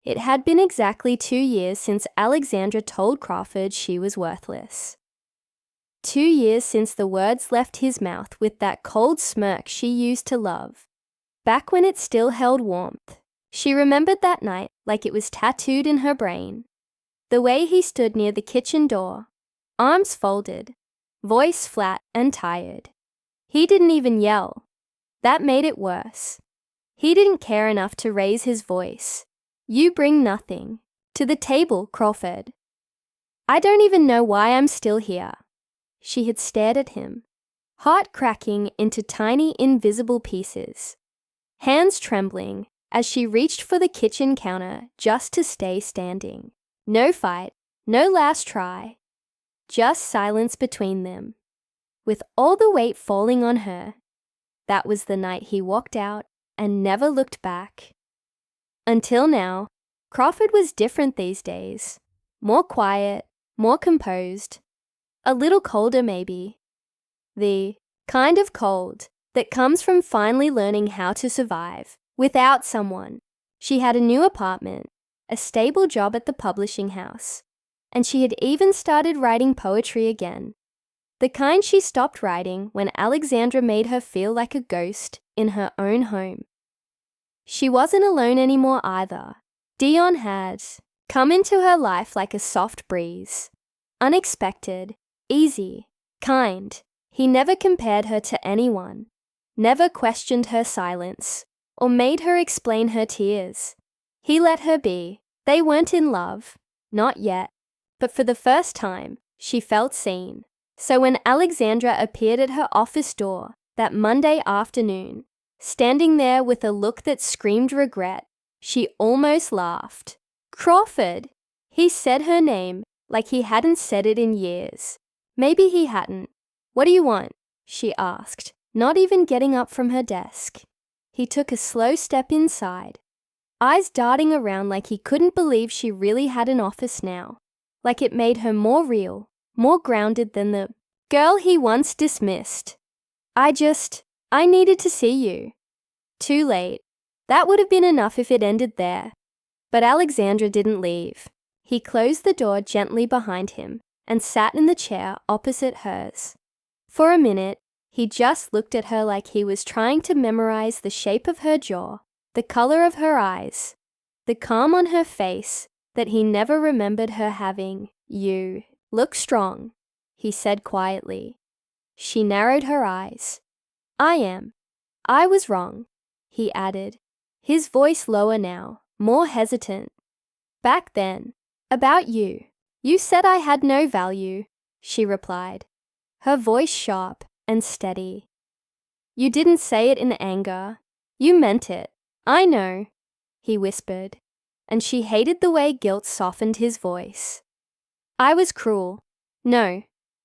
It had been exactly 2 years since Alexandra told Crawford she was worthless. 2 years since the words left his mouth with that cold smirk she used to love. Back when it still held warmth. She remembered that night like it was tattooed in her brain. The way he stood near the kitchen door, arms folded, voice flat and tired. He didn't even yell. That made it worse. He didn't care enough to raise his voice. You bring nothing to the table, Crawford. I don't even know why I'm still here. She had stared at him, heart cracking into tiny invisible pieces, hands trembling as she reached for the kitchen counter just to stay standing. No fight, no last try, just silence between them. With all the weight falling on her, that was the night he walked out and never looked back. Until now, Crawford was different these days. More quiet, more composed, a little colder maybe. The kind of cold that comes from finally learning how to survive without someone. She had a new apartment, a stable job at the publishing house, and she had even started writing poetry again. The kind she stopped writing when Alexandra made her feel like a ghost in her own home. She wasn't alone anymore either. Dion had come into her life like a soft breeze. Unexpected, easy, kind. He never compared her to anyone, never questioned her silence, or made her explain her tears. He let her be. They weren't in love, not yet, but for the first time, she felt seen. So when Alexandra appeared at her office door that Monday afternoon, standing there with a look that screamed regret, she almost laughed. Crawford! He said her name like he hadn't said it in years. Maybe he hadn't. What do you want? She asked, not even getting up from her desk. He took a slow step inside, eyes darting around like he couldn't believe she really had an office now, like it made her more real, more grounded than the girl he once dismissed. I needed to see you. Too late. That would have been enough if it ended there. But Alexandra didn't leave. He closed the door gently behind him and sat in the chair opposite hers. For a minute, he just looked at her like he was trying to memorize the shape of her jaw, the color of her eyes, the calm on her face that he never remembered her having. You look strong, he said quietly. She narrowed her eyes. I am. I was wrong, he added, his voice lower now, more hesitant. Back then, about you. You said I had no value, she replied, her voice sharp and steady. You didn't say it in anger. You meant it. I know, he whispered, and she hated the way guilt softened his voice. I was cruel. No,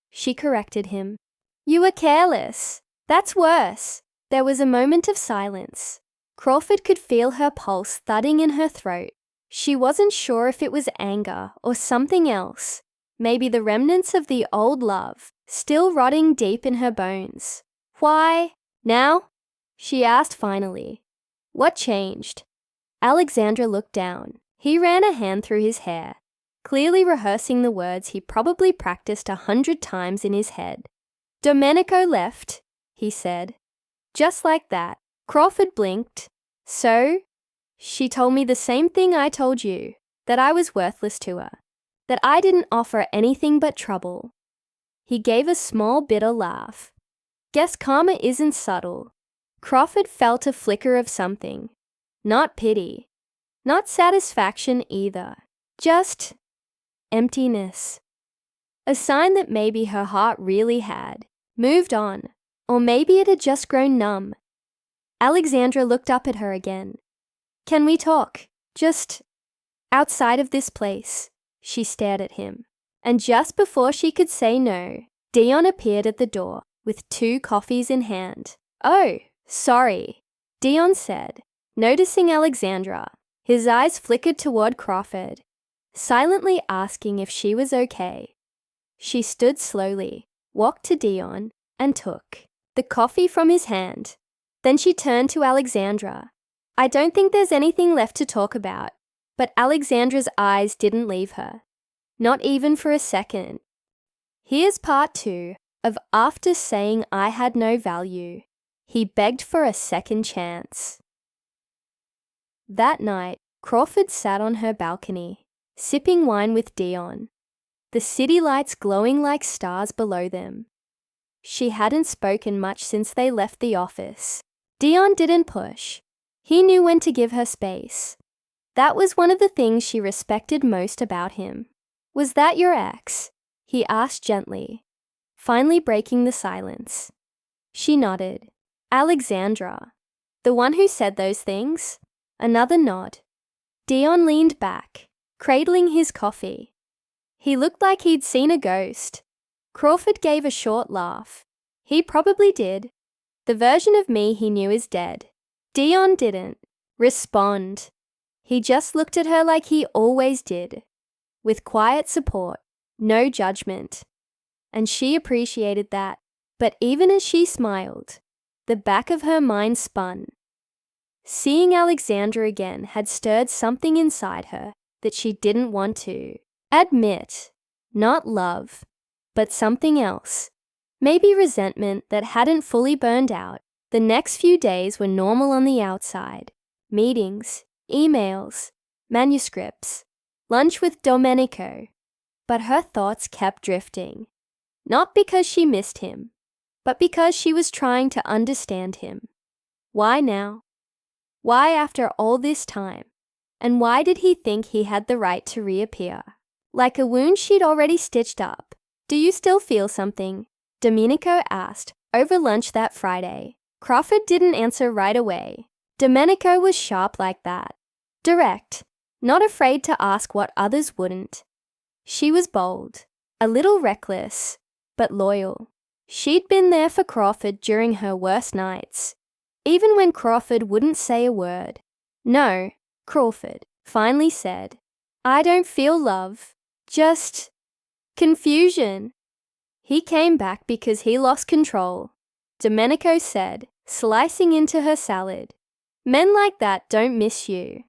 she corrected him. You were careless. That's worse. There was a moment of silence. Crawford could feel her pulse thudding in her throat. She wasn't sure if it was anger or something else, maybe the remnants of the old love, still rotting deep in her bones. Why? Now? She asked finally. What changed? Alexandra looked down. He ran a hand through his hair, clearly rehearsing the words he probably practiced 100 times in his head. Domenico left, he said. Just like that. Crawford blinked. So? She told me the same thing I told you, that I was worthless to her, that I didn't offer anything but trouble. He gave a small bitter laugh. Guess karma isn't subtle. Crawford felt a flicker of something. Not pity. Not satisfaction either. Just emptiness. A sign that maybe her heart really had moved on, or maybe it had just grown numb. Alexandra looked up at her again. Can we talk? Just outside of this place. She stared at him. And just before she could say no, Dion appeared at the door with 2 coffees in hand. Oh, sorry, Dion said, noticing Alexandra. His eyes flickered toward Crawford, silently asking if she was okay. She stood slowly, walked to Dion, and took the coffee from his hand. Then she turned to Alexandra. I don't think there's anything left to talk about. But Alexandra's eyes didn't leave her, not even for a second. Here's part 2 of after saying I had no value, he begged for a second chance. That night, Crawford sat on her balcony, sipping wine with Dion, the city lights glowing like stars below them. She hadn't spoken much since they left the office. Dion didn't push. He knew when to give her space. That was one of the things she respected most about him. Was that your ex? He asked gently, finally breaking the silence. She nodded. Alexandra. The one who said those things? Another nod. Dion leaned back, cradling his coffee. He looked like he'd seen a ghost. Crawford gave a short laugh. He probably did. The version of me he knew is dead. Dion didn't respond. He just looked at her like he always did, with quiet support, no judgment. And she appreciated that. But even as she smiled, the back of her mind spun. Seeing Alexandra again had stirred something inside her that she didn't want to admit. Not love, but something else. Maybe resentment that hadn't fully burned out. The next few days were normal on the outside. Meetings, emails, manuscripts, lunch with Domenico. But her thoughts kept drifting. Not because she missed him, but because she was trying to understand him. Why now? Why after all this time? And why did he think he had the right to reappear? Like a wound she'd already stitched up. Do you still feel something? Domenico asked over lunch that Friday. Crawford didn't answer right away. Domenico was sharp like that. Direct, not afraid to ask what others wouldn't. She was bold, a little reckless, but loyal. She'd been there for Crawford during her worst nights, even when Crawford wouldn't say a word. No, Crawford finally said, I don't feel love, just confusion. He came back because he lost control, Domenico said, slicing into her salad. Men like that don't miss you.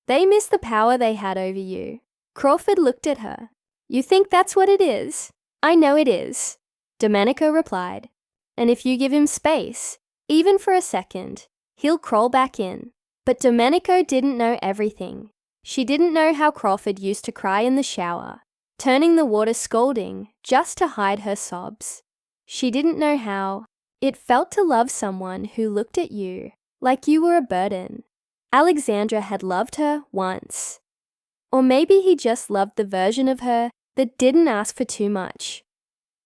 They miss the power they had over you. Crawford looked at her. You think that's what it is? I know it is, Domenico replied. And if you give him space, even for a second, he'll crawl back in. But Domenico didn't know everything. She didn't know how Crawford used to cry in the shower, turning the water scalding just to hide her sobs. She didn't know how it felt to love someone who looked at you like you were a burden. Alexandra had loved her once. Or maybe he just loved the version of her that didn't ask for too much.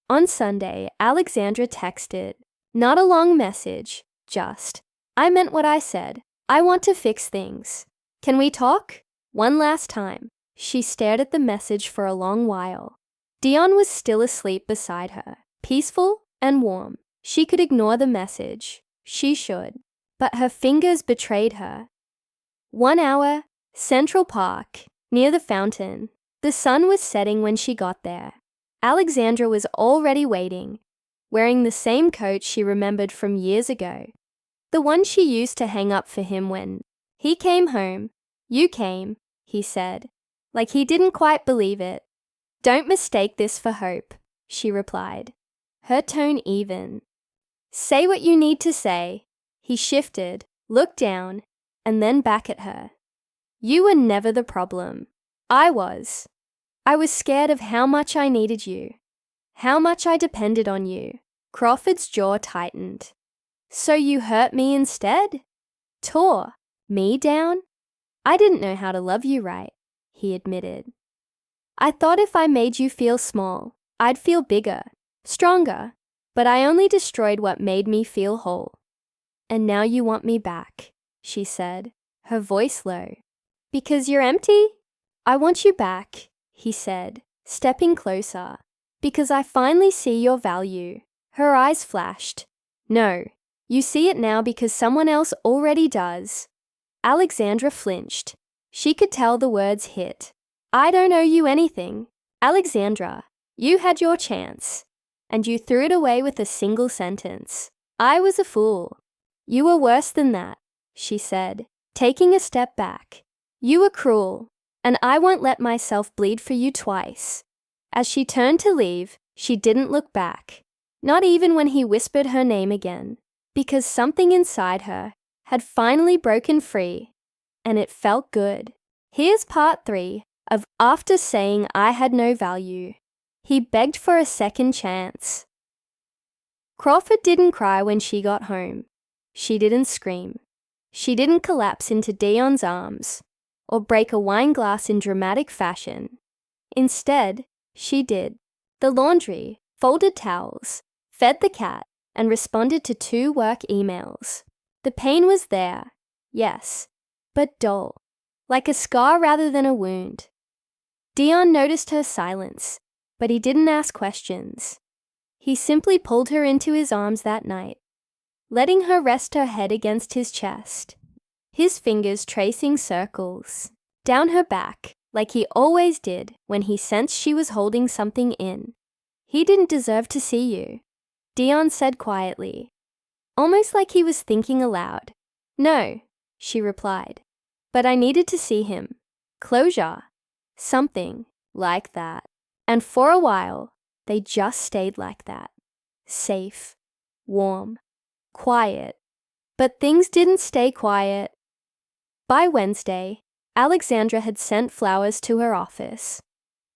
On Sunday, Alexandra texted, not a long message, just, I meant what I said. I want to fix things. Can we talk? One last time. She stared at the message for a long while. Dion was still asleep beside her, peaceful and warm. She could ignore the message. She should. But her fingers betrayed her. 1 hour, Central Park, near the fountain. The sun was setting when she got there. Alexandra was already waiting, wearing the same coat she remembered from years ago. The one she used to hang up for him when he came home. You came, he said, like he didn't quite believe it. Don't mistake this for hope, she replied, her tone even. Say what you need to say. He shifted, looked down, and then back at her. You were never the problem. I was. I was scared of how much I needed you, how much I depended on you. Crawford's jaw tightened. So you hurt me instead? Tore me down? I didn't know how to love you right, he admitted. I thought if I made you feel small, I'd feel bigger, stronger, but I only destroyed what made me feel whole. And now you want me back, she said, her voice low. Because you're empty? I want you back, he said, stepping closer. Because I finally see your value. Her eyes flashed. No, you see it now because someone else already does. Alexandra flinched. She could tell the words hit. I don't owe you anything. Alexandra, you had your chance. And you threw it away with a single sentence. I was a fool. You were worse than that, she said, taking a step back. You were cruel. and I won't let myself bleed for you twice." As she turned to leave, she didn't look back, not even when he whispered her name again, because something inside her had finally broken free, and it felt good. Here's part 3 of After Saying I Had No Value. He begged for a second chance. Crawford didn't cry when she got home. She didn't scream. She didn't collapse into Dion's arms or break a wine glass in dramatic fashion. Instead, she did the laundry, folded towels, fed the cat, and responded to 2 work emails. The pain was there, yes, but dull, like a scar rather than a wound. Dion noticed her silence, but he didn't ask questions. He simply pulled her into his arms that night, letting her rest her head against his chest, his fingers tracing circles down her back like he always did when he sensed she was holding something in. "He didn't deserve to see you," Dion said quietly, almost like he was thinking aloud. "No," she replied, "but I needed to see him. Closure. Something like that." And for a while, they just stayed like that. Safe, warm, quiet. But things didn't stay quiet. By Wednesday, Alexandra had sent flowers to her office.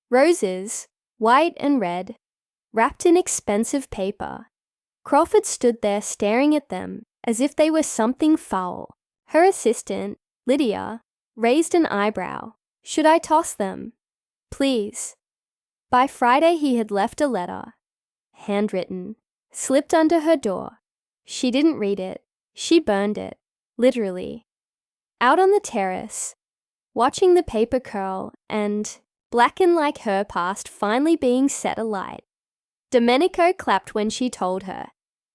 Roses, white and red, wrapped in expensive paper. Crawford stood there staring at them as if they were something foul. Her assistant, Lydia, raised an eyebrow. "Should I toss them?" "Please." By Friday he had left a letter, handwritten, slipped under her door. She didn't read it. She burned it, literally. Out on the terrace, watching the paper curl and blacken like her past finally being set alight, Domenico clapped when she told her.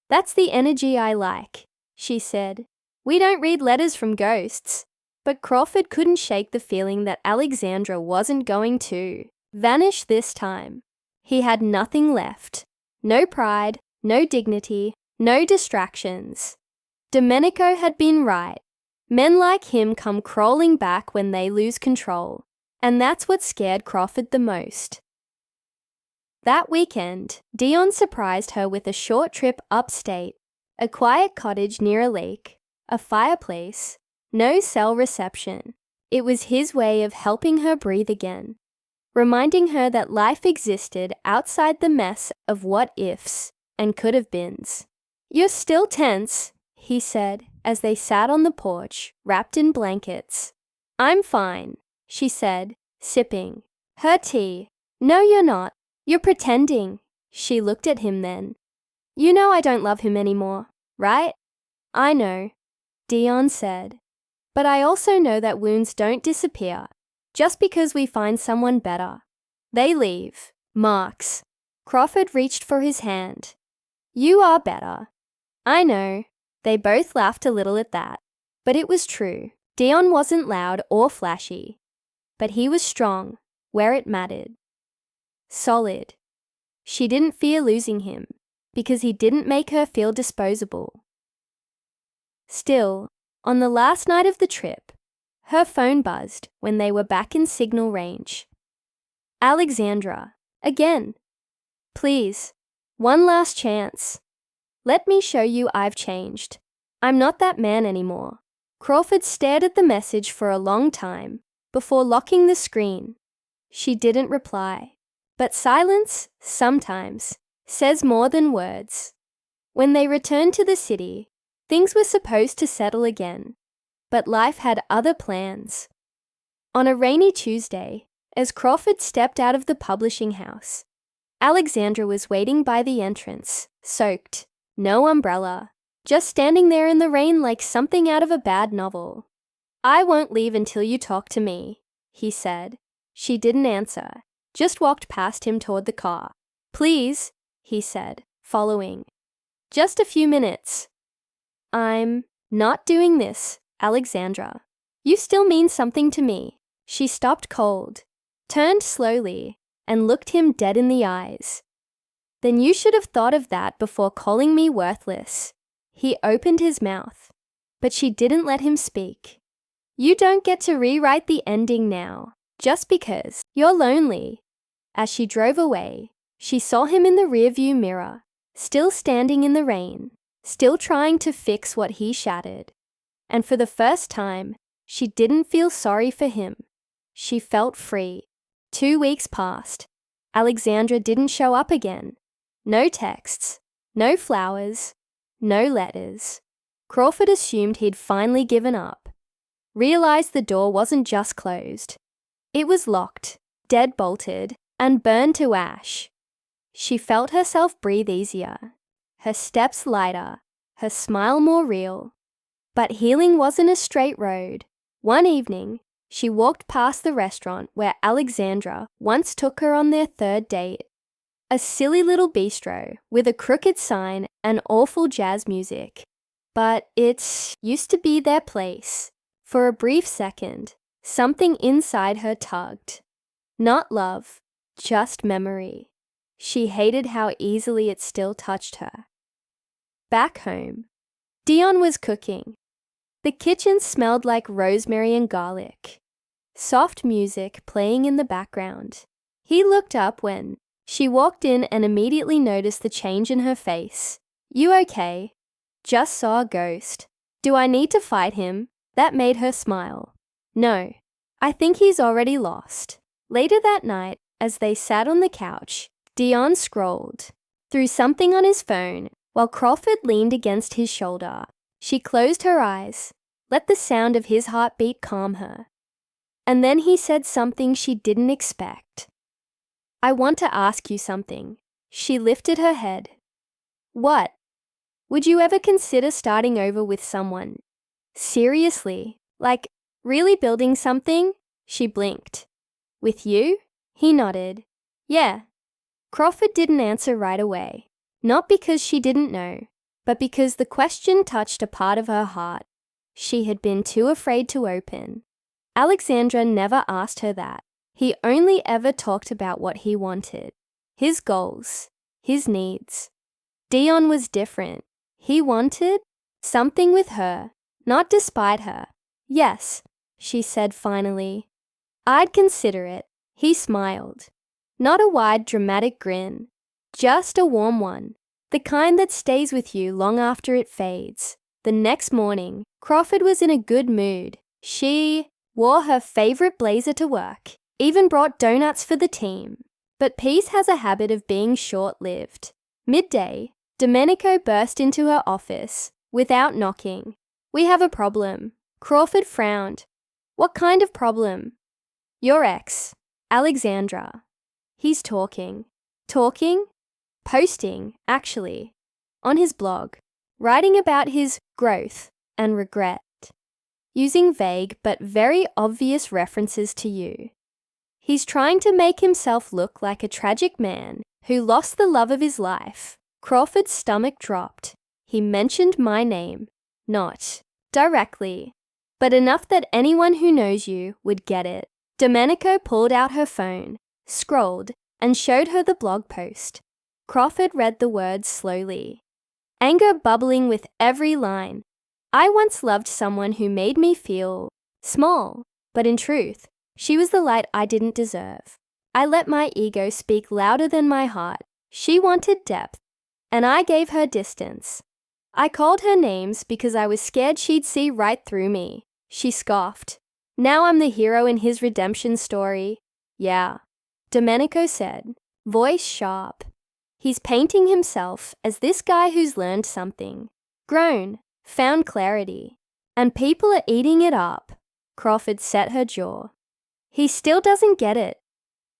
"That's the energy I like," she said. "We don't read letters from ghosts." But Crawford couldn't shake the feeling that Alexandra wasn't going to vanish this time. He had nothing left. No pride, no dignity, no distractions. Domenico had been right. Men like him come crawling back when they lose control, and that's what scared Crawford the most. That weekend, Dion surprised her with a short trip upstate, a quiet cottage near a lake, a fireplace, no cell reception. It was his way of helping her breathe again, reminding her that life existed outside the mess of what-ifs and could-have-beens. "You're still tense," he said as they sat on the porch, wrapped in blankets. "I'm fine," she said, sipping her tea. "No, you're not. You're pretending." She looked at him then. "You know I don't love him anymore, right?" "I know," Dion said. "But I also know that wounds don't disappear just because we find someone better. They leave marks." Crawford reached for his hand. "You are better." "I know." They both laughed a little at that. But it was true. Dion wasn't loud or flashy, but he was strong where it mattered. Solid. She didn't fear losing him because he didn't make her feel disposable. Still, on the last night of the trip, her phone buzzed when they were back in signal range. "Alexandra, again. Please, one last chance. Let me show you I've changed. I'm not that man anymore." Crawford stared at the message for a long time before locking the screen. She didn't reply. But silence, sometimes, says more than words. When they returned to the city, things were supposed to settle again, but life had other plans. On a rainy Tuesday, as Crawford stepped out of the publishing house, Alexandra was waiting by the entrance, soaked, no umbrella, just standing there in the rain like something out of a bad novel. "I won't leave until you talk to me," he said. She didn't answer, just walked past him toward the car. "Please," he said, following. "Just a few minutes." "I'm not doing this, Alexandra. You still mean something to me." She stopped cold, turned slowly, and looked him dead in the eyes. "Then you should have thought of that before calling me worthless." He opened his mouth, but she didn't let him speak. "You don't get to rewrite the ending now. just because you're lonely. As she drove away, she saw him in the rearview mirror, still standing in the rain, still trying to fix what he shattered. And for the first time, she didn't feel sorry for him. She felt free. 2 weeks passed. Alexandra didn't show up again. No texts, no flowers, no letters. Crawford assumed he'd finally given up. Realized the door wasn't just closed. It was locked, dead-bolted, and burned to ash. She felt herself breathe easier, her steps lighter, her smile more real. But healing wasn't a straight road. One evening, she walked past the restaurant where Alexandra once took her on their third date. A silly little bistro with a crooked sign and awful jazz music. But it used to be their place. For a brief second, something inside her tugged. Not love, just memory. She hated how easily it still touched her. Back home, Dion was cooking. The kitchen smelled like rosemary and garlic. Soft music playing in the background. He looked up when she walked in and immediately noticed the change in her face. "You okay?" "Just saw a ghost." "Do I need to fight him?" That made her smile. "No, I think he's already lost." Later that night, as they sat on the couch, Dion scrolled through something on his phone while Crawford leaned against his shoulder. She closed her eyes, let the sound of his heartbeat calm her. And then he said something she didn't expect. "I want to ask you something." She lifted her head. "What?" "Would you ever consider starting over with someone? Seriously, like really building something?" She blinked. "With you?" He nodded. "Yeah." Crawford didn't answer right away, not because she didn't know, but because the question touched a part of her heart she had been too afraid to open. Alexandra never asked her that. He only ever talked about what he wanted, his goals, his needs. Dion was different. He wanted something with her, not despite her. "Yes," she said finally. "I'd consider it." He smiled. Not a wide, dramatic grin, just a warm one, the kind that stays with you long after it fades. The next morning, Crawford was in a good mood. She wore her favorite blazer to work, even brought donuts for the team. But peace has a habit of being short-lived. Midday, Domenico burst into her office without knocking. "We have a problem." Crawford frowned. "What kind of problem?" "Your ex, Alexandra." He's talking. Talking? Posting, actually. On his blog. Writing about his growth and regret. Using vague but very obvious references to you. He's trying to make himself look like a tragic man who lost the love of his life. Crawford's stomach dropped. He mentioned my name. Not directly, but enough that anyone who knows you would get it. Domenico pulled out her phone, scrolled, and showed her the blog post. Crawford read the words slowly. Anger bubbling with every line. "I once loved someone who made me feel small, but in truth, she was the light I didn't deserve. I let my ego speak louder than my heart. She wanted depth, and I gave her distance. I called her names because I was scared she'd see right through me." She scoffed. "Now I'm the hero in his redemption story." "Yeah," Domenico said, voice sharp. He's painting himself as this guy who's learned something, grown, found clarity, and people are eating it up. Crawford set her jaw. "He still doesn't get it.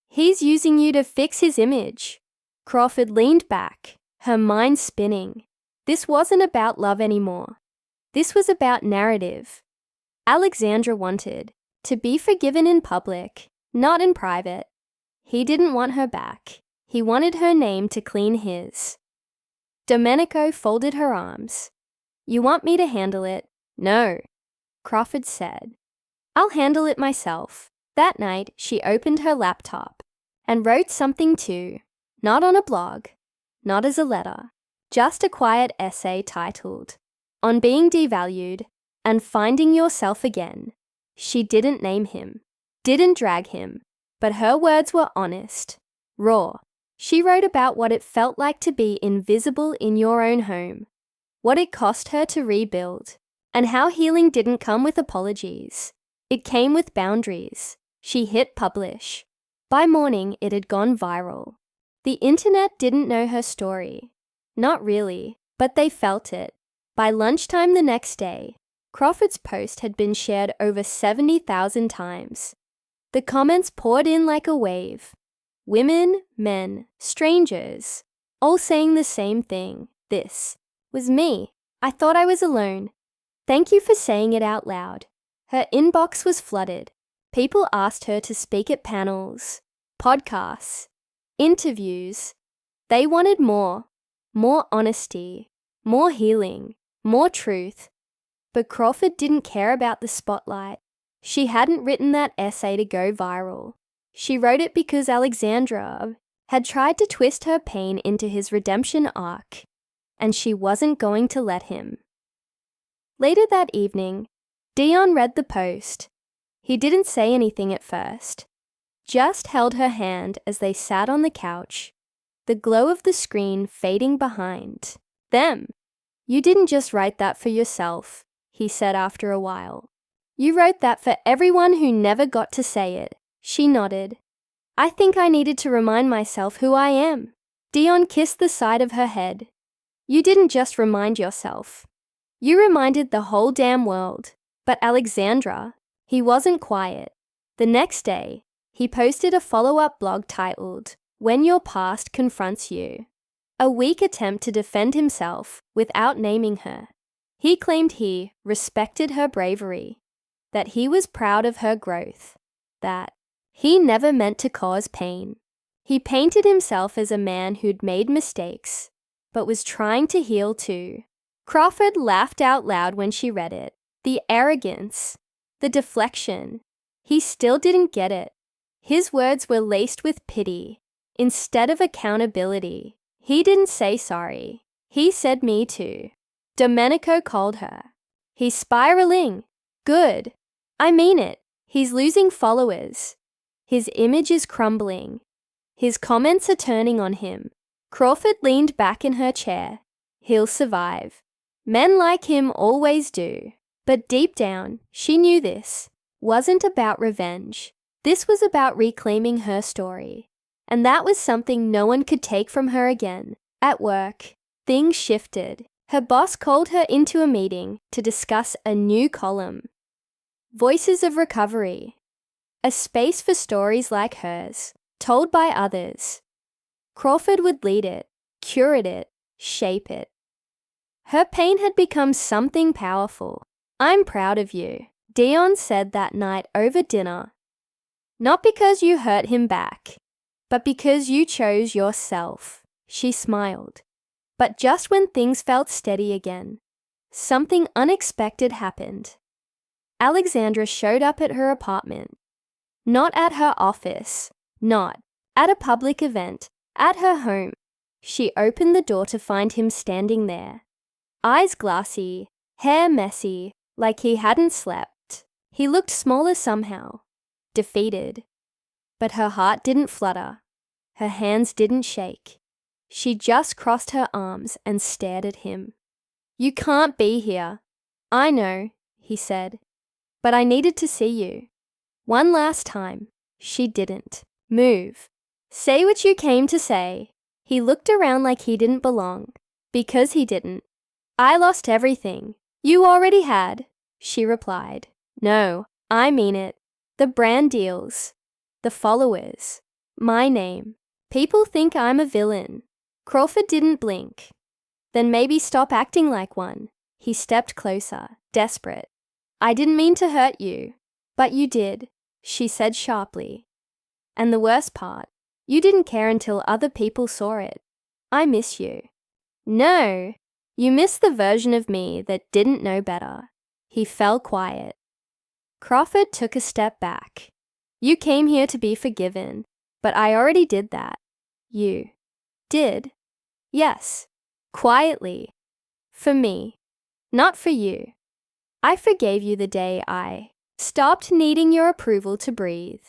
He's using you to fix his image." Crawford leaned back, her mind spinning. This wasn't about love anymore. This was about narrative. Alexandra wanted to be forgiven in public, not in private. He didn't want her back. He wanted her name to clean his. Domenico folded her arms. "You want me to handle it?" "No," Crawford said. "I'll handle it myself." That night, she opened her laptop and wrote something too, not on a blog, not as a letter, just a quiet essay titled, "On Being Devalued and Finding Yourself Again." She didn't name him. didn't drag him, but her words were honest, raw. She wrote about what it felt like to be invisible in your own home, what it cost her to rebuild, and how healing didn't come with apologies. It came with boundaries. She hit publish. By morning, it had gone viral. The internet didn't know her story. Not really, but they felt it. By lunchtime the next day, Crawford's post had been shared over 70,000 times. The comments poured in like a wave. Women, men, strangers, all saying the same thing. This was me. I thought I was alone. Thank you for saying it out loud. Her inbox was flooded. People asked her to speak at panels, podcasts, interviews. They wanted more honesty, more healing, more truth. But Crawford didn't care about the spotlight. She hadn't written that essay to go viral. She wrote it because Alexandra had tried to twist her pain into his redemption arc, and she wasn't going to let him. Later that evening, Dion read the post. He didn't say anything at first, just held her hand as they sat on the couch, the glow of the screen fading behind them. You didn't just write that for yourself, he said after a while. You wrote that for everyone who never got to say it. She nodded. I think I needed to remind myself who I am. Dion kissed the side of her head. You didn't just remind yourself. You reminded the whole damn world. But Alexandra, he wasn't quiet. The next day, he posted a follow-up blog titled, When Your Past Confronts You. A weak attempt to defend himself without naming her. He claimed he respected her bravery, that he was proud of her growth, that he never meant to cause pain. He painted himself as a man who'd made mistakes, but was trying to heal too. Crawford laughed out loud when she read it. The arrogance, the deflection. He still didn't get it. His words were laced with pity instead of accountability. He didn't say sorry. He said me too. Domenico called her. He's spiraling. Good. I mean it. He's losing followers. His image is crumbling. His comments are turning on him. Crawford leaned back in her chair. He'll survive. Men like him always do. But deep down, she knew this wasn't about revenge. This was about reclaiming her story. And that was something no one could take from her again. At work, things shifted. Her boss called her into a meeting to discuss a new column. Voices of Recovery. A space for stories like hers, told by others. Crawford would lead it, curate it, shape it. Her pain had become something powerful. I'm proud of you, Dion said that night over dinner. Not because you hurt him back, but because you chose yourself. She smiled. But just when things felt steady again, something unexpected happened. Alexandra showed up at her apartment. Not at her office, not at a public event, at her home. She opened the door to find him standing there. Eyes glassy, hair messy, like he hadn't slept. He looked smaller somehow, defeated. But her heart didn't flutter. Her hands didn't shake. She just crossed her arms and stared at him. You can't be here. I know, he said. But I needed to see you. One last time. She didn't move. Say what you came to say. He looked around like he didn't belong. Because he didn't. I lost everything. You already had, she replied. No, I mean it. The brand deals. The followers. My name. People think I'm a villain. Crawford didn't blink. Then maybe stop acting like one. He stepped closer, desperate. I didn't mean to hurt you. But you did, she said sharply. And the worst part, you didn't care until other people saw it. I miss you. No, you miss the version of me that didn't know better. He fell quiet. Crawford took a step back. You came here to be forgiven, but I already did that. You did? Yes, quietly. For me, not for you. I forgave you the day I Stopped needing your approval to breathe.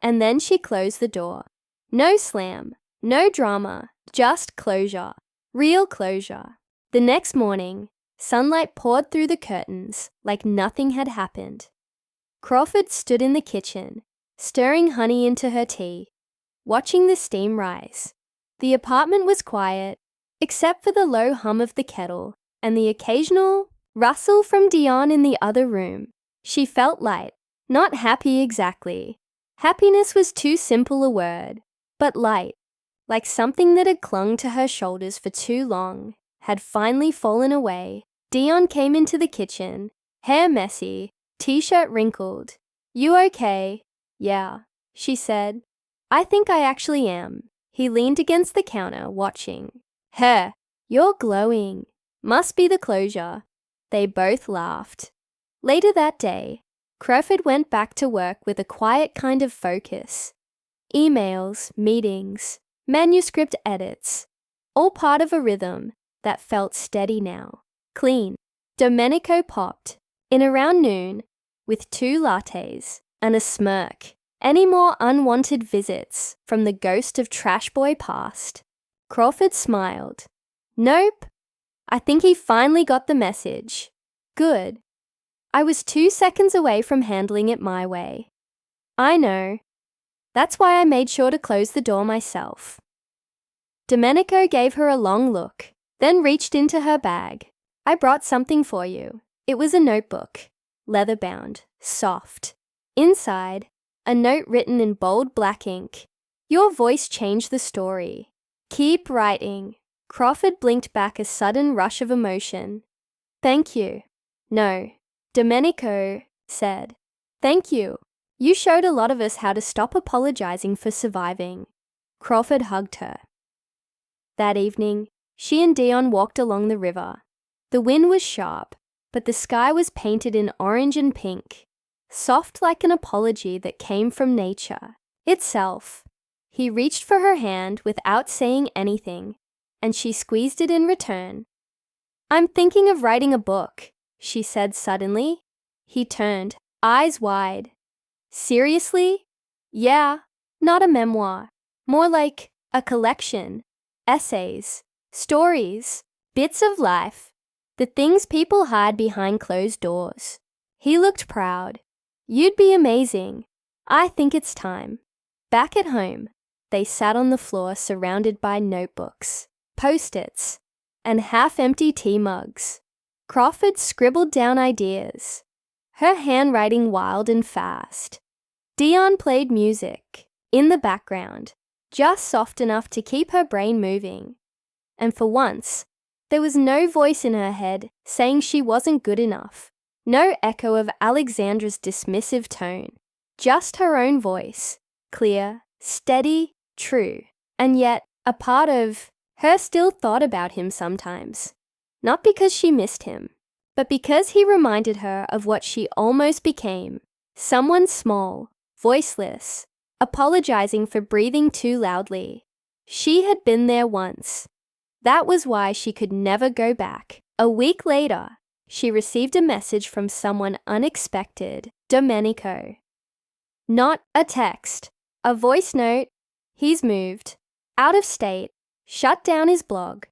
And then she closed the door. No slam, no drama, just closure. Real closure. The next morning, sunlight poured through the curtains like nothing had happened. Crawford stood in the kitchen, stirring honey into her tea, watching the steam rise. The apartment was quiet, except for the low hum of the kettle and the occasional rustle from Dion in the other room. She felt light, not happy exactly. Happiness was too simple a word, but light, like something that had clung to her shoulders for too long, had finally fallen away. Dion came into the kitchen, hair messy, t-shirt wrinkled. You okay? Yeah, she said. I think I actually am. He leaned against the counter, watching. Her, you're glowing. Must be the closure. They both laughed. Later that day, Crawford went back to work with a quiet kind of focus. Emails, meetings, manuscript edits, all part of a rhythm that felt steady now, clean. Domenico popped in around noon with 2 lattes and a smirk. Any more unwanted visits from the ghost of Trash Boy past? Crawford smiled. Nope. I think he finally got the message. Good. I was 2 seconds away from handling it my way. I know. That's why I made sure to close the door myself. Domenico gave her a long look, then reached into her bag. I brought something for you. It was a notebook, leather-bound, soft. Inside, a note written in bold black ink. Your voice changed the story. Keep writing. Crawford blinked back a sudden rush of emotion. Thank you. No. Domenico said, thank you. You showed a lot of us how to stop apologizing for surviving. Crawford hugged her. That evening, she and Dion walked along the river. The wind was sharp, but the sky was painted in orange and pink, soft like an apology that came from nature itself. He reached for her hand without saying anything, and she squeezed it in return. I'm thinking of writing a book, she said suddenly. He turned, eyes wide. Seriously? Yeah, not a memoir. More like a collection. Essays, stories, bits of life. The things people hide behind closed doors. He looked proud. You'd be amazing. I think it's time. Back at home, they sat on the floor surrounded by notebooks, post-its, and half-empty tea mugs. Crawford scribbled down ideas, her handwriting wild and fast. Dion played music, in the background, just soft enough to keep her brain moving. And for once, there was no voice in her head saying she wasn't good enough. No echo of Alexandra's dismissive tone. Just her own voice, clear, steady, true. And yet, a part of her still thought about him sometimes. Not because she missed him, but because he reminded her of what she almost became. Someone small, voiceless, apologizing for breathing too loudly. She had been there once. That was why she could never go back. A week later, she received a message from someone unexpected, Domenico. Not a text, a voice note. He's moved, out of state, shut down his blog,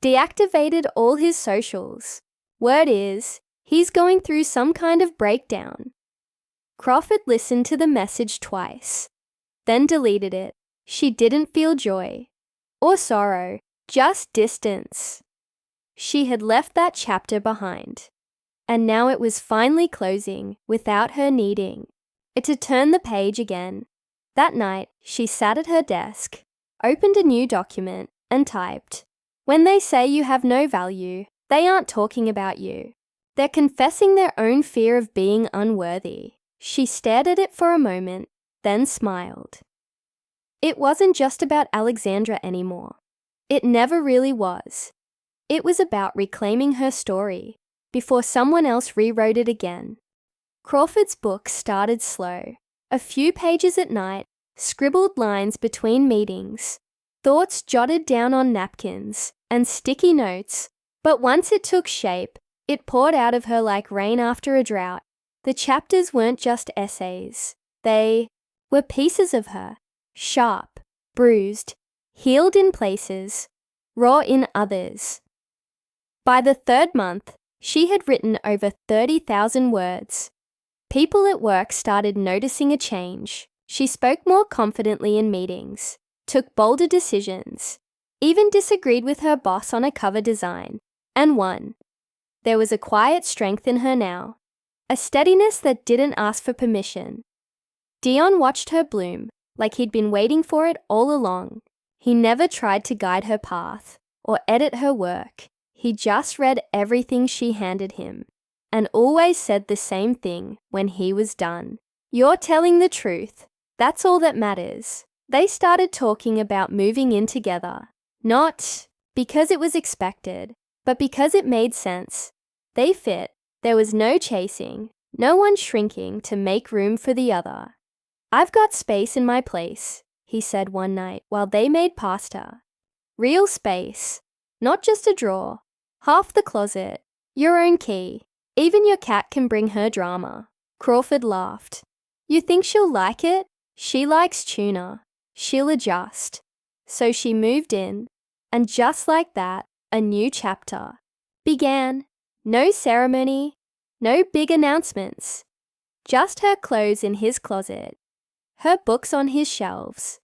deactivated all his socials. Word is, he's going through some kind of breakdown. Crawford listened to the message twice, then deleted it. She didn't feel joy or sorrow, just distance. She had left that chapter behind, and now it was finally closing without her needing it to turn the page again. That night, she sat at her desk, opened a new document, and typed. When they say you have no value, they aren't talking about you. They're confessing their own fear of being unworthy. She stared at it for a moment, then smiled. It wasn't just about Alexandra anymore. It never really was. It was about reclaiming her story before someone else rewrote it again. Crawford's book started slow. A few pages at night, scribbled lines between meetings, thoughts jotted down on napkins, and sticky notes. But once it took shape, it poured out of her like rain after a drought. The chapters weren't just essays. They were pieces of her, sharp, bruised, healed in places, raw in others. By the third month, she had written over 30,000 words. People at work started noticing a change. She spoke more confidently in meetings, took bolder decisions, even disagreed with her boss on a cover design, and won. There was a quiet strength in her now, a steadiness that didn't ask for permission. Dion watched her bloom, like he'd been waiting for it all along. He never tried to guide her path or edit her work. He just read everything she handed him and always said the same thing when he was done. "You're telling the truth. That's all that matters." They started talking about moving in together, not because it was expected, but because it made sense. They fit. There was no chasing, no one shrinking to make room for the other. "I've got space in my place," he said one night while they made pasta. "Real space, not just a drawer. Half the closet, your own key. Even your cat can bring her drama." Crawford laughed. "You think she'll like it? She likes tuna. She'll adjust." So she moved in, and just like that, a new chapter began. No ceremony, no big announcements. Just her clothes in his closet, her books on his shelves,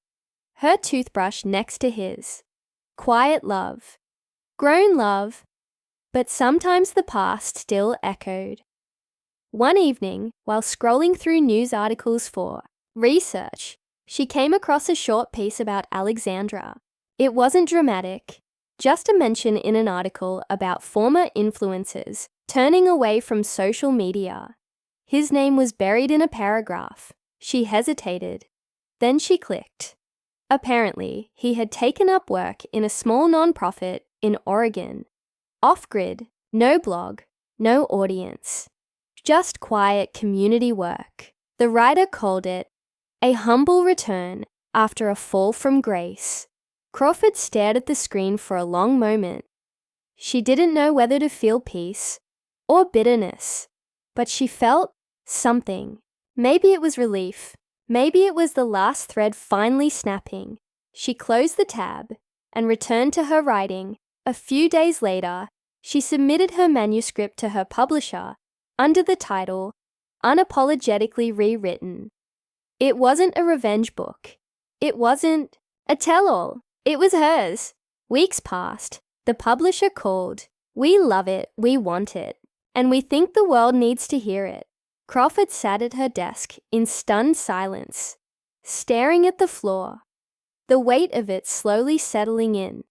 her toothbrush next to his. Quiet love, grown love, but sometimes the past still echoed. One evening, while scrolling through news articles for research, she came across a short piece about Alexandra. It wasn't dramatic, just a mention in an article about former influencers turning away from social media. His name was buried in a paragraph. She hesitated. Then she clicked. Apparently, he had taken up work in a small nonprofit in Oregon. Off-grid, no blog, no audience. Just quiet community work. The writer called it a humble return after a fall from grace. Crawford stared at the screen for a long moment. She didn't know whether to feel peace or bitterness, but she felt something. Maybe it was relief. Maybe it was the last thread finally snapping. She closed the tab and returned to her writing. A few days later, she submitted her manuscript to her publisher under the title Unapologetically Rewritten. It wasn't a revenge book. It wasn't a tell-all. It was hers. Weeks passed. The publisher called. "We love it. We want it. And we think the world needs to hear it." Crawford sat at her desk in stunned silence, staring at the floor, the weight of it slowly settling in.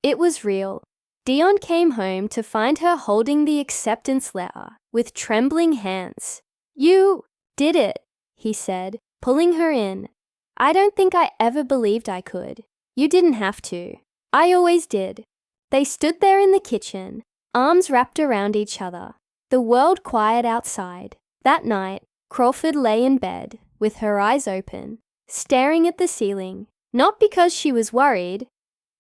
It was real. Dion came home to find her holding the acceptance letter with trembling hands. "You did it," he said, pulling her in. "I don't think I ever believed I could. You didn't have to. I always did." They stood there in the kitchen, arms wrapped around each other, the world quiet outside. That night, Crawford lay in bed, with her eyes open, staring at the ceiling, not because she was worried,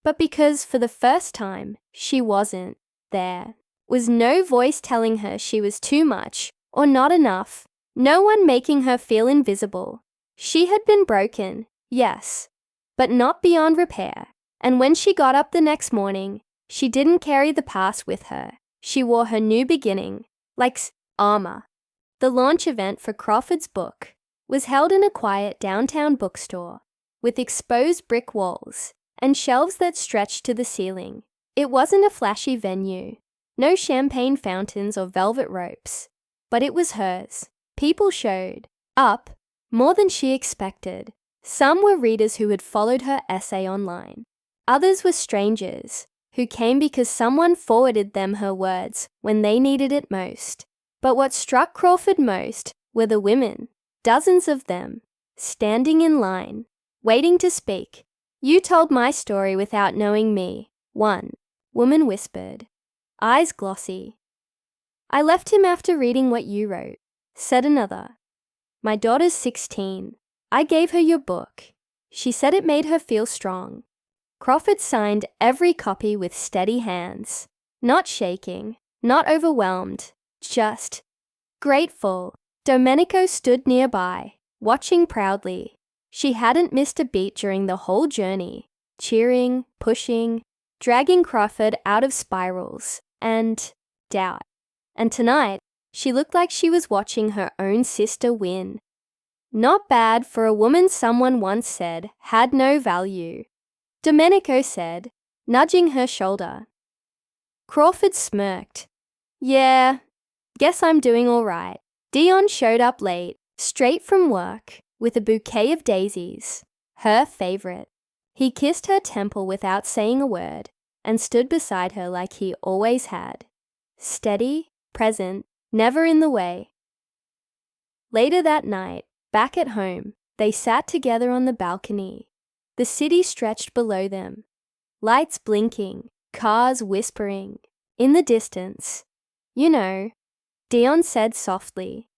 but because for the first time, she wasn't there. Was no voice telling her she was too much or not enough, no one making her feel invisible. She had been broken, yes, but not beyond repair. And when she got up the next morning, she didn't carry the past with her. She wore her new beginning, like armor. The launch event for Crawford's book was held in a quiet downtown bookstore with exposed brick walls and shelves that stretched to the ceiling. It wasn't a flashy venue, no champagne fountains or velvet ropes, but it was hers. People showed up more than she expected. Some were readers who had followed her essay online. Others were strangers who came because someone forwarded them her words when they needed it most. But what struck Crawford most were the women, dozens of them, standing in line, waiting to speak. "You told my story without knowing me," one woman whispered, eyes glossy. "I left him after reading what you wrote," said another. "My daughter's 16. I gave her your book. She said it made her feel strong." Crawford signed every copy with steady hands, not shaking, not overwhelmed, just grateful. Domenico stood nearby, watching proudly. She hadn't missed a beat during the whole journey, cheering, pushing, dragging Crawford out of spirals and doubt. And tonight, she looked like she was watching her own sister win. Not bad for a woman someone once said had no value, Domenico said, nudging her shoulder. Crawford smirked. Yeah, guess I'm doing all right. Dion showed up late, straight from work, with a bouquet of daisies, her favorite. He kissed her temple without saying a word and stood beside her like he always had. Steady, present, never in the way. Later that night, back at home, they sat together on the balcony. The city stretched below them. Lights blinking, cars whispering. In the distance, you know, Dion said softly.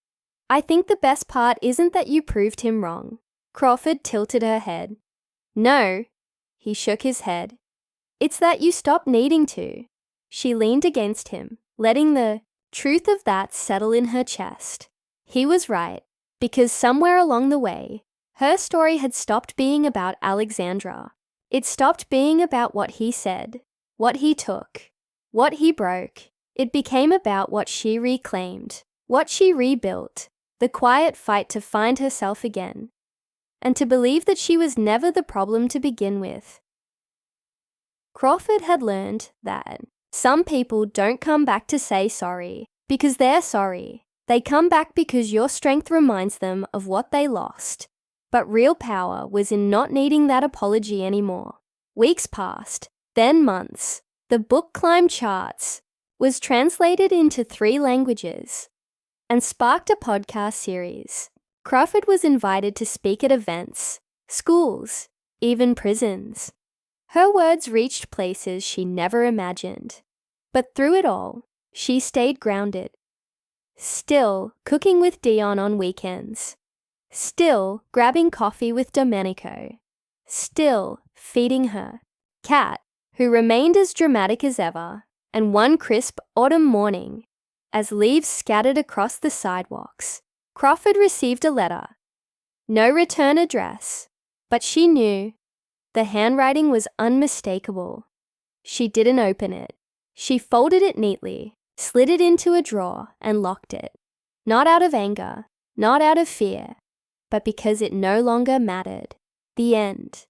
I think the best part isn't that you proved him wrong. Crawford tilted her head. No, he shook his head. It's that you stopped needing to. She leaned against him, letting the truth of that settle in her chest. He was right, because somewhere along the way, her story had stopped being about Alexandra. It stopped being about what he said, what he took, what he broke. It became about what she reclaimed, what she rebuilt, the quiet fight to find herself again, and to believe that she was never the problem to begin with. Crawford had learned that some people don't come back to say sorry because they're sorry. They come back because your strength reminds them of what they lost. But real power was in not needing that apology anymore. Weeks passed, then months. The book climbed charts, was translated into 3 languages, and sparked a podcast series. Crawford was invited to speak at events, schools, even prisons. Her words reached places she never imagined. But through it all, she stayed grounded. Still cooking with Dion on weekends. Still grabbing coffee with Domenico. Still feeding her Cat, who remained as dramatic as ever, and one crisp autumn morning, as leaves scattered across the sidewalks, Crawford received a letter. No return address, but she knew. The handwriting was unmistakable. She didn't open it. She folded it neatly, slid it into a drawer, and locked it. Not out of anger, not out of fear, but because it no longer mattered. The end.